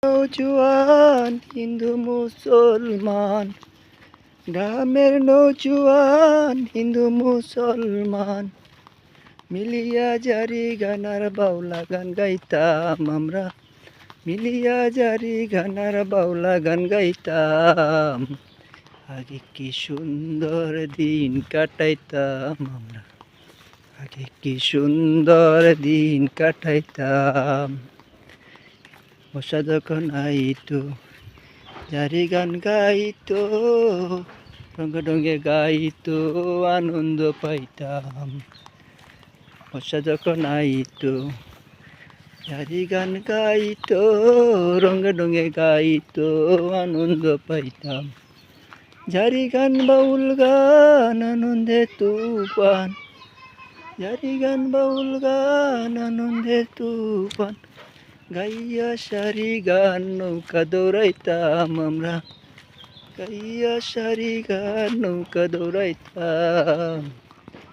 নৌজওয়ান হিন্দু মুসলমান, গ্রামের নৌজওয়ান হিন্দু মুসলমান, মিলিয়া জারি গানার বাউলা গান গাইতাম আমরা, মিলিয়া জারি গানার বাউলা গান গাইতাম। আগে কি সুন্দর দিন কাটাইতাম আমরা, আগে কি সুন্দর দিন কাটাইতাম। বর্ষা যখন আইতো জারি গান গাইতো, রঙে রঙে গাইতো, আনন্দ পাইতাম। বর্ষা যখন আইতো জারি গান গাইতো, রঙে রঙে গাইতো, আনন্দ পাইতাম। জারি গান বাউল গান আনন্দে তুফান, জারি গান বাউল গান আনন্দে তুফান, গাইয়া সারি গান নৌকা দৌড়াইতাম আমরা, গাইয়া সারি গান নৌকা দৌড়াইতাম।